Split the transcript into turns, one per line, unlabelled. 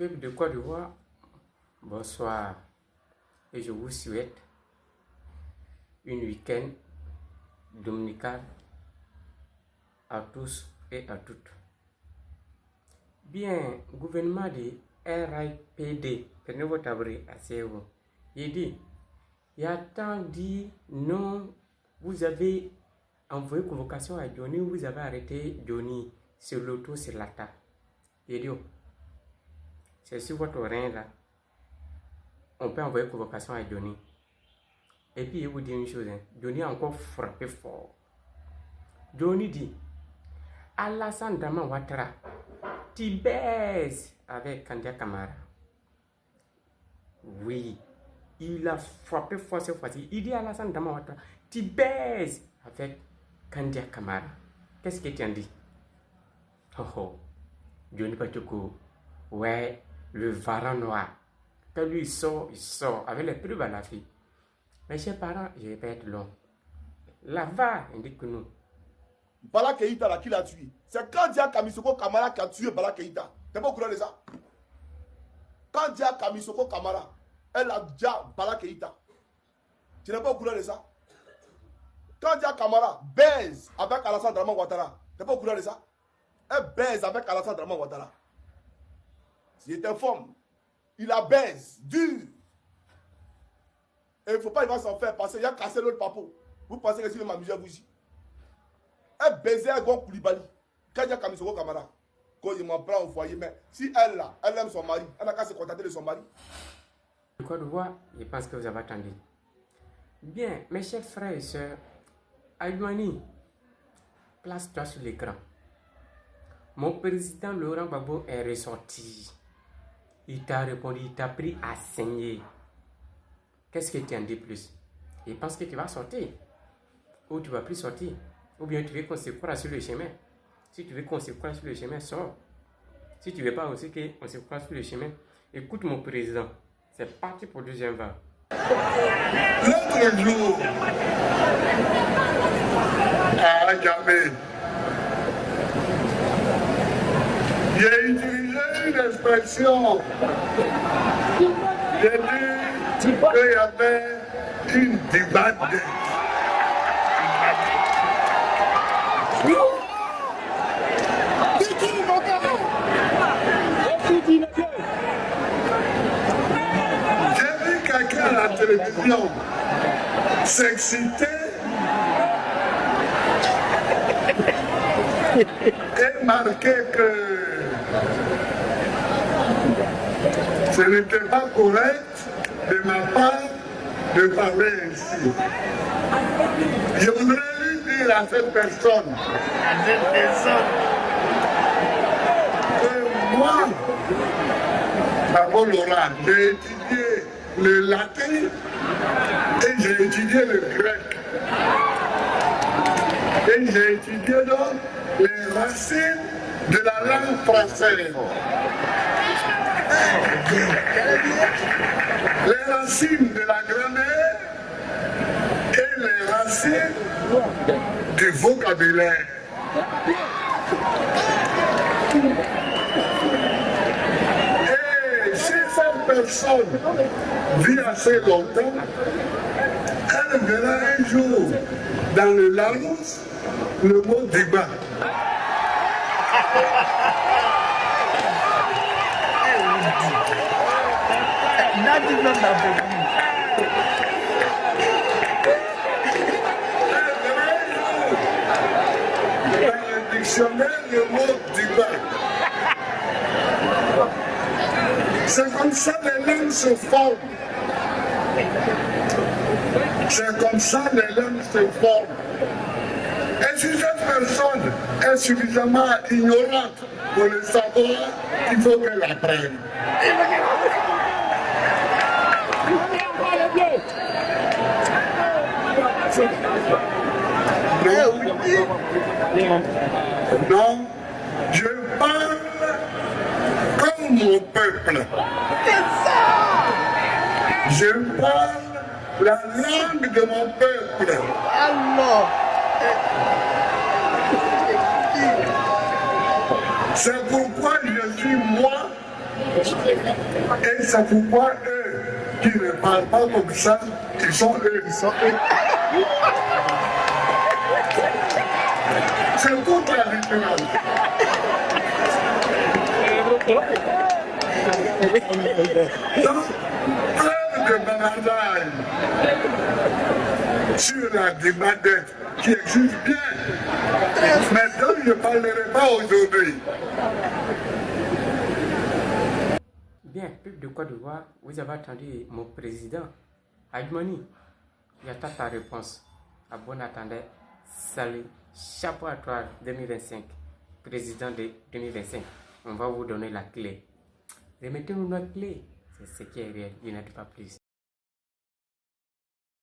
Peuple de Côte d'Ivoire, bonsoir et je vous souhaite une week-end dominical à tous et à toutes. Bien, gouvernement de RIPD, prenez votre abri, asseyez-vous. Il dit, il y a tant dit non, vous avez envoyé convocation à Johnny, vous avez arrêté Johnny sur l'auto, sur la table. Il dit, oh, c'est sur votre rein là, on peut envoyer convocation à Johnny. Et puis il vous dit une chose, hein, Johnny a encore frappé fort. Johnny dit, Alassane Dramane Ouattara, tu baises avec Kandia Camara. Oui, il a frappé fort cette fois-ci. Il dit à Alassane Dramane Ouattara, tu baises avec Kandia Camara. Qu'est-ce que tu en dis? Oh oh, Johnny Pacheco, ouais, le varan noir. Quand lui il sort avec les preuves à la fille. Mes chers parents, je vais pas être long. La VAR indique que nous.
Bala Keïta là qui l'a tué. C'est Kandia Kamisoko Kamara qui a tué Bala Keïta. T'es pas au courant de ça? Kandia Kamisoko Kamara, elle a déjà Bala Keïta. Tu n'es pas au courant de ça? Kandia Kamara baise avec Alassane Dramane Ouattara. T'es pas au courant de ça? Elle baise avec Alassane Dramane Ouattara. Si t'informe, il la baise, dur. Et il ne faut pas, il va s'en faire passer. Il a cassé l'autre papo. Vous pensez que si je vais m'amuser à vous ici? Elle baisait un grand Koulibaly. Quand il y a Kamisoko Kamara, quand il m'en prend au foyer, mais si elle là, elle aime son mari, elle n'a qu'à se contenter de son mari.
Le Côte d'Ivoire, je pense que vous avez attendu. Bien, mes chers frères et sœurs, Ayoani, place-toi sur l'écran. Mon président Laurent Gbagbo est ressorti. Il t'a répondu, il t'a pris à saigner. Qu'est-ce que tu en dis plus? Il pense que tu vas sortir. Ou tu ne vas plus sortir. Ou bien tu veux qu'on se croise sur le chemin. Si tu veux qu'on se croise sur le chemin, sors. Si tu ne veux pas aussi qu'on se croise sur le chemin, écoute mon président. C'est parti pour le deuxième vague.
L'autre jour, à Djamé, j'ai utilisé une expression. J'ai dit qu'il y avait une débâcle. J'ai vu quelqu'un à la télévision s'exciter et marquer que ce n'était pas correct de ma part de parler ainsi. Je voudrais lui dire à cette personne, que moi, d'abord Laurent, j'ai étudié le latin et j'ai étudié le grec. Et j'ai étudié donc les racines de la langue française. Les racines de la grammaire et les racines du vocabulaire. Et si cette personne vit assez longtemps, elle verra un jour dans le Larousse le mot débat. Dans le dictionnaire, le mot débat. C'est comme ça que les langues se forment. C'est comme ça que les langues se forment. Et si cette personne est suffisamment ignorante pour le savoir, il faut qu'elle apprenne. Non, je parle comme mon peuple. Je parle la langue de mon peuple. C'est pourquoi je suis moi Et c'est pourquoi eux qui ne parlent pas comme ça, ils sont eux. C'est toute la différence. Donc, plein de bavardage sur la demande qui existe bien. Mais dont je ne parlerai pas aujourd'hui.
Bien, peuple de Côte d'Ivoire, vous avez entendu mon président, Adjumani. J'attends ta réponse. À bon attendant, salut, chapeau à toi 2025, président de 2025. On va vous donner la clé. Remettez-nous notre clé. C'est ce qui est réel, il n'y en a pas plus.